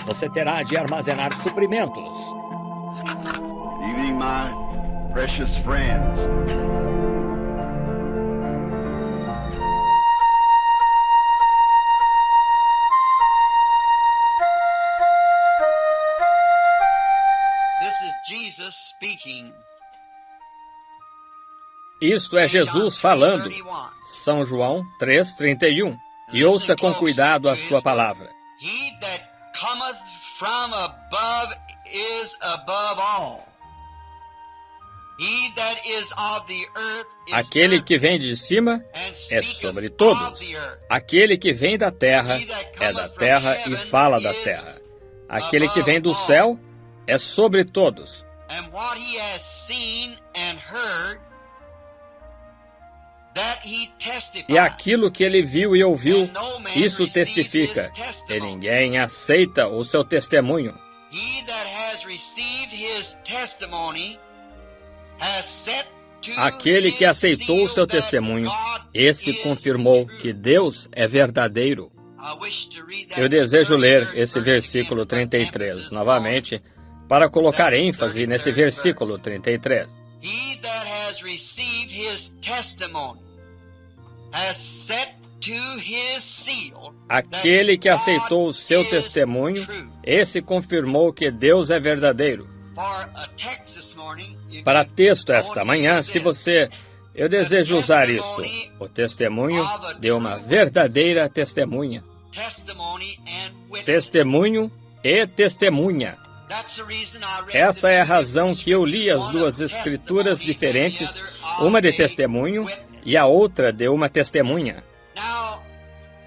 Você terá de armazenar suprimentos. Evening, my precious friends. This is Jesus speaking. Isto é Jesus falando. São João 3:31. E ouça com cuidado a sua palavra. He that cometh from above is above all. He that is of the earth is Aquele que vem de cima é sobre todos. Aquele que vem da terra é da terra e fala da terra. Aquele que vem do céu é sobre todos. and what he has seen and heard, that he testifies. E aquilo que ele viu e ouviu, isso testifica. E ninguém aceita o seu testemunho. He that has received his testimony has set to Aquele que his aceitou o seu seal that testemunho, God esse is confirmou true. que Deus é verdadeiro. I wish to read that Eu desejo ler 33rd esse verse versículo again, but 33 emphasis novamente, para colocar ênfase nesse versículo 33. He that has received his testimony has set to his seal Aquele que that aceitou o God seu is testemunho, true. esse confirmou que Deus é verdadeiro. For a text this morning, if Para you texto want esta to manhã, use se this, você... Eu desejo usar isto. O testemunho de uma verdadeira testemunha. testimony and witness. Testemunho e testemunha. That's the reason I read Essa the é a two razão que eu li as scriptures, duas one of escrituras testimony diferentes, and the other uma de of a testemunho witness. e a outra de uma testemunha. Now,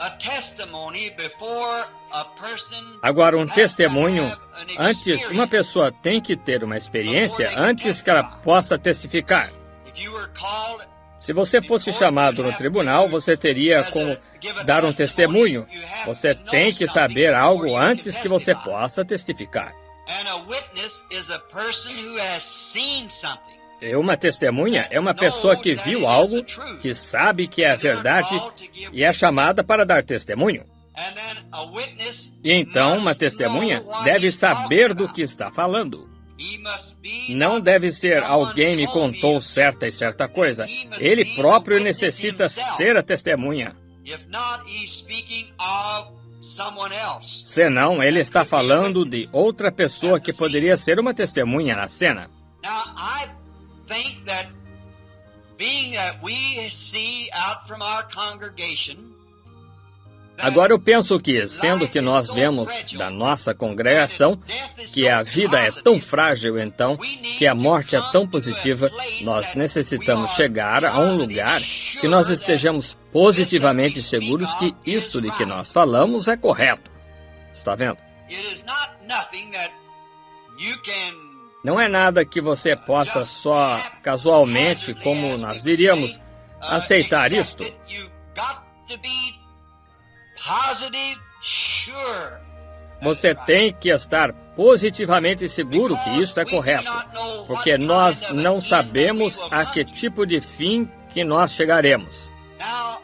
a testimony before a person Agora, um has to testemunho, have an antes, experience. uma pessoa tem que ter uma experiência antes que ela possa testificar. If you were called Se você fosse chamado no tribunal, você teria como dar um testemunho. Você tem que saber algo antes que você possa testificar. and a witness is a person who has seen something. E uma testemunha é uma pessoa que viu algo, que sabe que é a verdade e é chamada para dar testemunho. And then a witness E então, uma must testemunha know what deve he's saber talking do about. que está falando. He must be Não not deve ser someone alguém me told contou me. certa e certa coisa. He must Ele be próprio the witness necessita himself. ser a testemunha. If not, he's speaking of someone else. Senão, ele está falando de outra pessoa que poderia ser uma testemunha na cena. Now, I think that being that we see out from our congregation, that Agora eu penso que, sendo que nós vemos da nossa congregação que a vida é tão frágil, então, que a morte é tão positiva, nós necessitamos chegar a um lugar que nós estejamos positivamente seguros que isto de que nós falamos é correto. Está vendo? it is not nothing that you can Não é nada que você possa só casualmente, como nós diríamos, aceitar isto. accept it. You got to be positive, sure. Você tem que estar positivamente seguro que isso é correto, porque nós não sabemos a que tipo de fim que nós chegaremos. Now,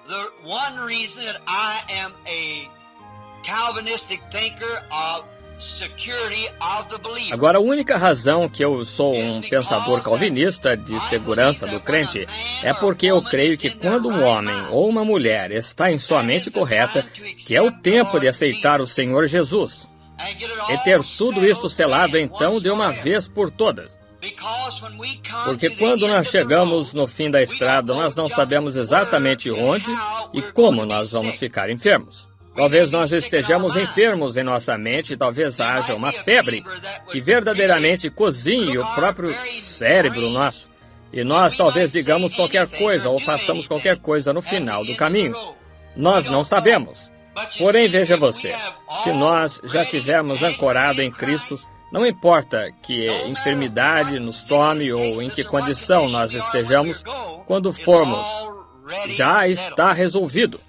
the one reason that I am a Calvinistic thinker of security of the believer. Agora, a única razão que eu sou um pensador calvinista de segurança do crente é porque eu creio que quando um homem ou uma mulher está em sua mente correta, que é o tempo de aceitar o Senhor Jesus and get it e all ter tudo isto settled selado in então once de uma forever. vez por todas. Because when we come Porque to the quando end nós of the chegamos road, no fim da estrada, nós não sabemos exatamente onde e como nós vamos ficar enfermos. Talvez nós estejamos enfermos em nossa mente, talvez haja uma febre que verdadeiramente cozinhe o próprio cérebro nosso. E nós talvez digamos qualquer coisa ou façamos qualquer coisa no final do caminho. Nós não sabemos. Porém, veja você, se nós já tivermos ancorado em Cristo, não importa que enfermidade nos tome ou em que condição nós estejamos, quando formos, já está resolvido.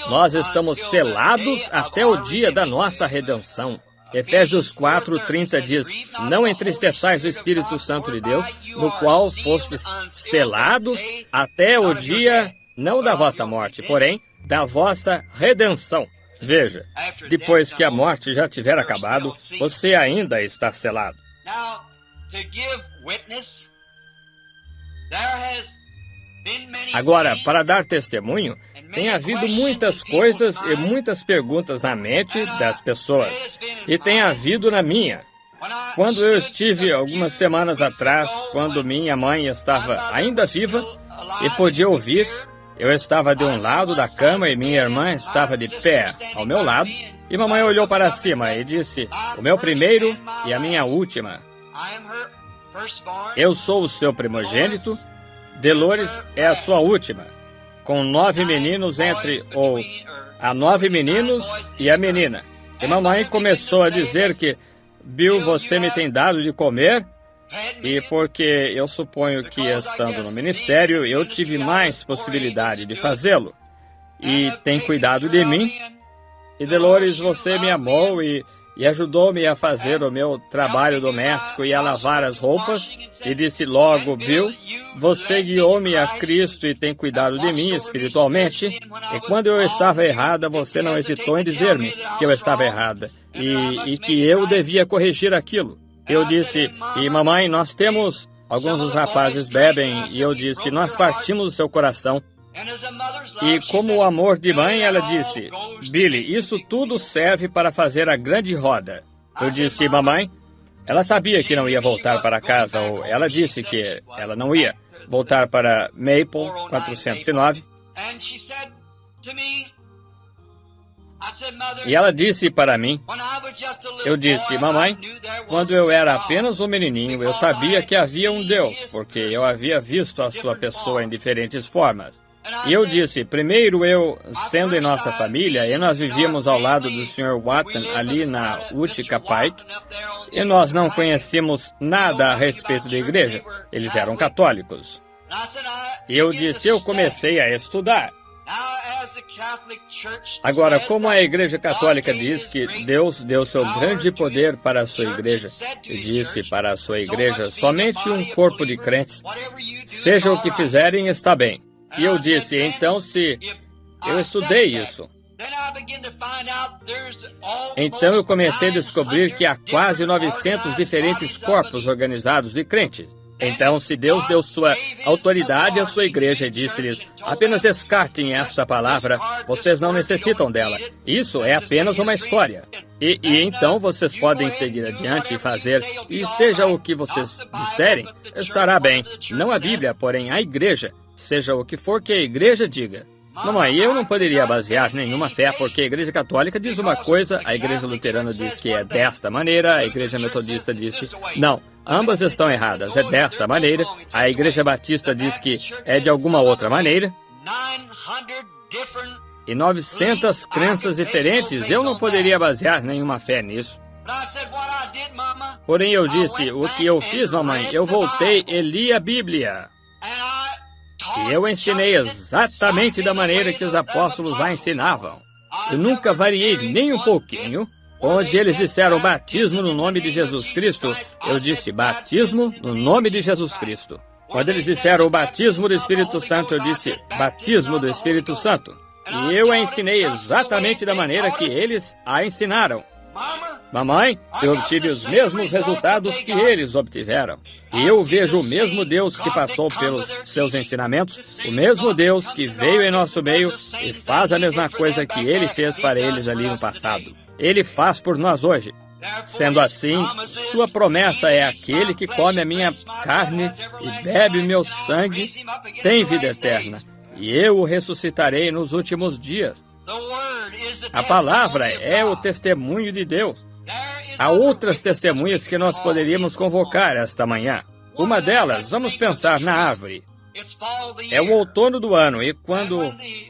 Nós estamos selados até o dia da nossa redenção. Efésios 4:30 diz: Não entristeçais o Espírito Santo de Deus, no qual fostes selados até o dia Não da vossa morte, porém, da vossa redenção. Veja, depois que a morte já tiver acabado, você ainda está selado. Agora, para dar testemunho, tem havido muitas coisas e muitas perguntas na mente das pessoas. E tem havido na minha. Quando eu estive algumas semanas atrás, quando minha mãe estava ainda viva e podia ouvir, eu estava de um lado da cama e minha irmã estava de pé ao meu lado. E mamãe olhou para cima e disse, o meu primeiro e a minha última. Eu sou o seu primogênito, Dolores é a sua última, com 9 meninos há 9 meninos e a menina. E mamãe começou a dizer que, Bill, você me tem dado de comer, e porque eu suponho que, estando no ministério, eu tive mais possibilidade de fazê-lo. E tem cuidado de mim. E, Dolores, você me amou e ajudou-me a fazer o meu trabalho doméstico e a lavar as roupas. E disse logo, Bill, você guiou-me a Cristo e tem cuidado de mim espiritualmente. E quando eu estava errada, você não hesitou em dizer-me que eu estava errada e que eu devia corrigir aquilo. Eu disse, e mamãe, nós temos... Alguns dos rapazes bebem, e eu disse, nós partimos o seu coração. E como o amor de mãe, ela disse, Billy, isso tudo serve para fazer a grande roda. Eu disse, mamãe, ela sabia que não ia voltar para casa, ou ela disse que ela não ia voltar para Maple 409. E ela disse para mim, eu disse, mamãe, quando eu era apenas um menininho, eu sabia que havia um Deus, porque eu havia visto a sua pessoa em diferentes formas. E eu disse, primeiro eu, sendo em nossa família, e nós vivíamos ao lado do Sr. Watson, ali na Utica Pike, e nós não conhecíamos nada a respeito da igreja. Eles eram católicos. E eu disse, eu comecei a estudar. Agora, como a Igreja Católica diz que Deus deu seu grande poder para a sua igreja, e disse para a sua igreja somente um corpo de crentes, seja o que fizerem, está bem. E eu disse, então se eu estudei isso, então eu comecei a descobrir que há quase 900 diferentes corpos organizados de crentes. Então, se Deus deu sua autoridade à sua igreja e disse-lhes, apenas descartem esta palavra, vocês não necessitam dela. Isso é apenas uma história. E então vocês podem seguir adiante e fazer, e seja o que vocês disserem, estará bem. Não a Bíblia, porém a igreja. Seja o que for que a igreja diga. Mamãe, eu não poderia basear nenhuma fé, porque a Igreja Católica diz uma coisa, a Igreja Luterana diz que é desta maneira, a Igreja Metodista disse, não, ambas estão erradas, é desta maneira, a Igreja Batista diz que é de alguma outra maneira, e 900 crenças diferentes, eu não poderia basear nenhuma fé nisso. Porém eu disse, o que eu fiz, mamãe, eu voltei e li a Bíblia. E eu ensinei exatamente da maneira que os apóstolos a ensinavam. Eu nunca variei nem um pouquinho. Onde eles disseram batismo no nome de Jesus Cristo, eu disse batismo no nome de Jesus Cristo. Quando eles disseram o batismo do Espírito Santo, eu disse batismo do Espírito Santo. E eu a ensinei exatamente da maneira que eles a ensinaram. Mamãe, eu obtive os mesmos resultados que eles obtiveram. E eu vejo o mesmo Deus que passou pelos seus ensinamentos, o mesmo Deus que veio em nosso meio e faz a mesma coisa que Ele fez para eles ali no passado. Ele faz por nós hoje. Sendo assim, sua promessa é aquele que come a minha carne e bebe meu sangue, tem vida eterna, e eu o ressuscitarei nos últimos dias. A palavra é o testemunho de Deus. Há outras testemunhas que nós poderíamos convocar esta manhã. Uma delas, vamos pensar na árvore. É o outono do ano, e quando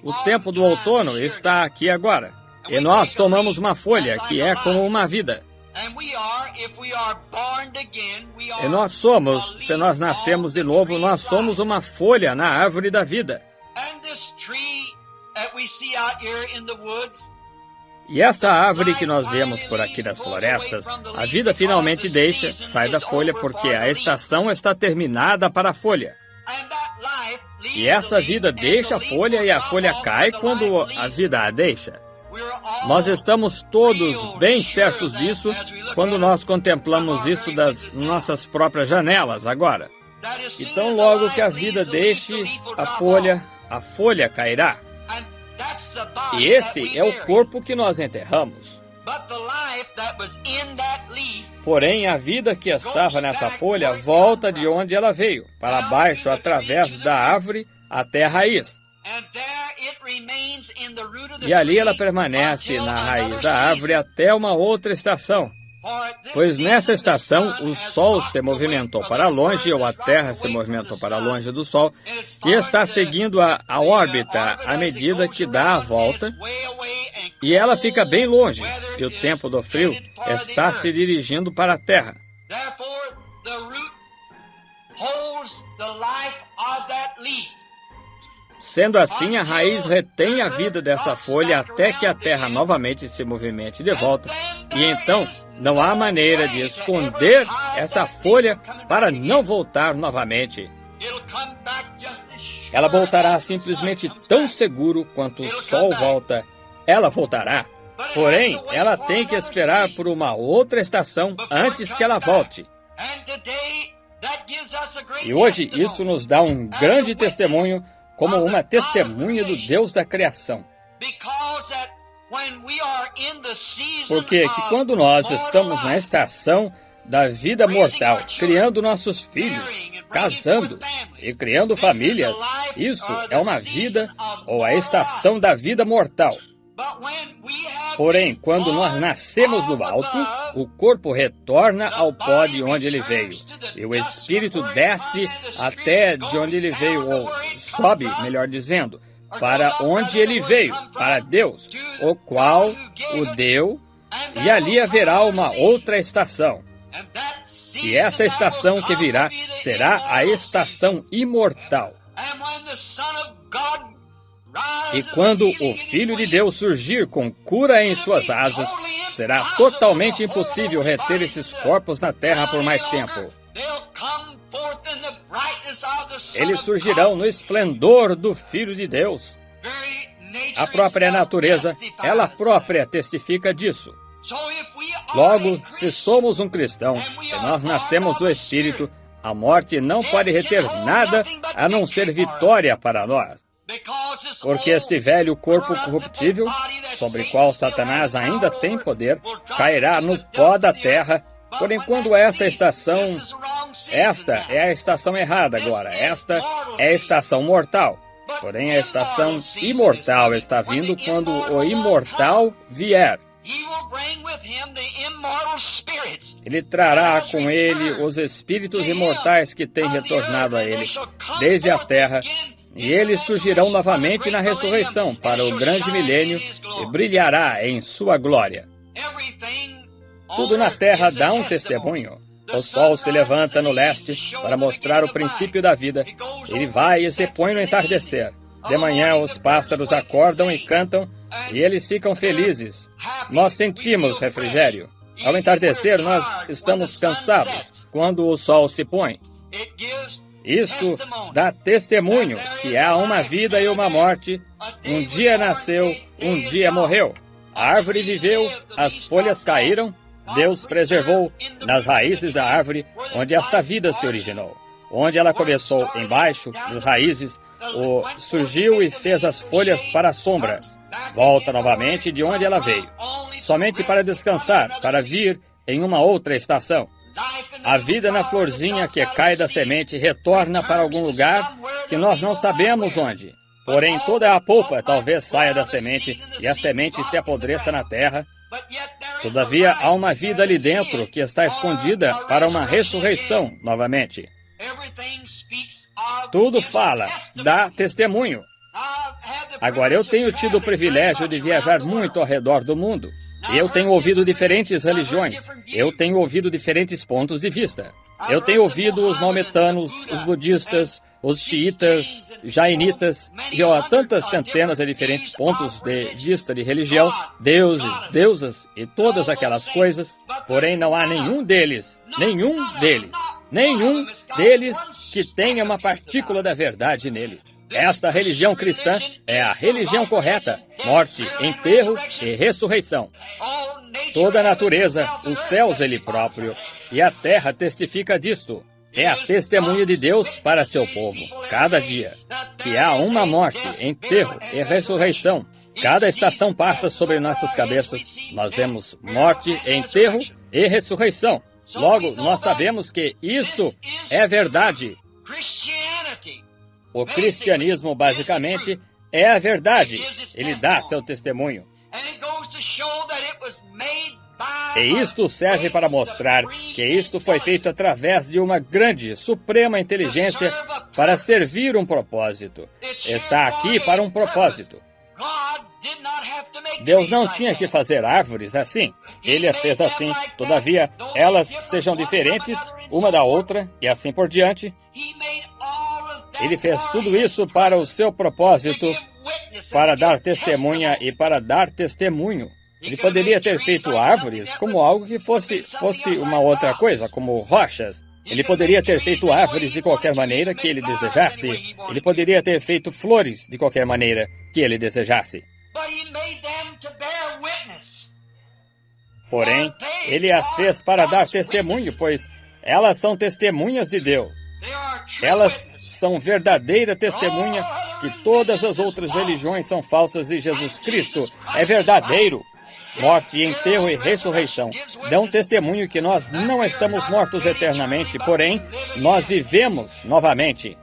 o tempo do outono está aqui agora. E nós tomamos uma folha, que é como uma vida. E nós somos, se nós nascemos de novo, nós somos uma folha na árvore da vida. E esta árvore que nós vemos por aqui nas florestas, a vida finalmente deixa, sai da folha, porque a estação está terminada para a folha. E essa vida deixa a folha e a folha cai quando a vida a deixa. Nós estamos todos bem certos disso quando nós contemplamos isso das nossas próprias janelas agora. Então, logo que a vida deixe a folha cairá. E esse é o corpo que nós enterramos. Porém, a vida que estava nessa folha volta de onde ela veio, para baixo, através da árvore, até a raiz. E ali ela permanece na raiz da árvore até uma outra estação. Pois nessa estação o Sol se movimentou para longe, ou a Terra se movimentou para longe do Sol, e está seguindo a órbita à medida que dá a volta, e ela fica bem longe, e o tempo do frio está se dirigindo para a Terra. Sendo assim, a raiz retém a vida dessa folha até que a terra novamente se movimente de volta. E então, não há maneira de esconder essa folha para não voltar novamente. Ela voltará simplesmente tão seguro quanto o sol volta. Ela voltará. Porém, ela tem que esperar por uma outra estação antes que ela volte. E hoje isso nos dá um grande testemunho, como uma testemunha do Deus da criação. Porque que quando nós estamos na estação da vida mortal, criando nossos filhos, casando e criando famílias, isto é uma vida ou a estação da vida mortal. Porém, quando nós nascemos do alto, o corpo retorna ao pó de onde ele veio. E o espírito desce até de onde ele veio, ou sobe, melhor dizendo, para onde ele veio, para Deus, o qual o deu, e ali haverá uma outra estação. E essa estação que virá será a estação imortal. E quando o Filho de Deus surgir com cura em suas asas, será totalmente impossível reter esses corpos na terra por mais tempo. Eles surgirão no esplendor do Filho de Deus. A própria natureza, ela própria testifica disso. Logo, se somos um cristão e nós nascemos do Espírito, a morte não pode reter nada a não ser vitória para nós. Porque este velho corpo corruptível, sobre o qual Satanás ainda tem poder, cairá no pó da terra. Porém, quando esta é a estação errada agora, esta é a estação mortal. Porém, a estação imortal está vindo quando o imortal vier. Ele trará com ele os espíritos imortais que têm retornado a ele desde a terra, e eles surgirão novamente na ressurreição para o grande milênio e brilhará em sua glória. Tudo na terra dá um testemunho. O sol se levanta no leste para mostrar o princípio da vida. Ele vai e se põe no entardecer. De manhã os pássaros acordam e cantam, e eles ficam felizes. Nós sentimos refrigério. Ao entardecer nós estamos cansados quando o sol se põe. Isto dá testemunho que há uma vida e uma morte. Um dia nasceu, um dia morreu. A árvore viveu, as folhas caíram. Deus preservou nas raízes da árvore onde esta vida se originou. Onde ela começou embaixo das raízes, surgiu e fez as folhas para a sombra. Volta novamente de onde ela veio, somente para descansar, para vir em uma outra estação. A vida na florzinha que cai da semente retorna para algum lugar que nós não sabemos onde. Porém, toda a polpa talvez saia da semente e a semente se apodreça na terra. Todavia, há uma vida ali dentro que está escondida para uma ressurreição novamente. Tudo fala, dá testemunho. Agora, eu tenho tido o privilégio de viajar muito ao redor do mundo. Eu tenho ouvido diferentes religiões. Eu tenho ouvido diferentes pontos de vista. Eu tenho ouvido os maometanos, os budistas, os xiitas, jainitas, e há tantas centenas de diferentes pontos de vista de religião, deuses, deusas e todas aquelas coisas. Porém, não há nenhum deles que tenha uma partícula da verdade nele. Esta religião cristã é a religião correta: morte, enterro e ressurreição. Toda a natureza, os céus ele próprio e a terra testifica disto. É a testemunha de Deus para seu povo, cada dia, que há uma morte, enterro e ressurreição. Cada estação passa sobre nossas cabeças. Nós vemos morte, enterro e ressurreição. Logo, nós sabemos que isto é verdade. O cristianismo, basicamente, é a verdade. Ele dá seu testemunho. E isto serve para mostrar que isto foi feito através de uma grande, suprema inteligência para servir um propósito. Está aqui para um propósito. Deus não tinha que fazer árvores assim. Ele as fez assim. Todavia, elas sejam diferentes uma da outra e assim por diante. Ele fez tudo isso para o seu propósito, para dar testemunha e para dar testemunho. Ele poderia ter feito árvores como algo que fosse uma outra coisa, como rochas. Ele poderia ter feito árvores de qualquer maneira que ele desejasse. Ele poderia ter feito flores de qualquer maneira que ele desejasse. Porém, ele as fez para dar testemunho, pois elas são testemunhas de Deus. Elas são verdadeira testemunha que todas as outras religiões são falsas e Jesus Cristo é verdadeiro. Morte, enterro e ressurreição dão testemunho que nós não estamos mortos eternamente, porém, nós vivemos novamente.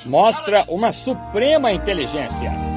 Mostra uma suprema inteligência.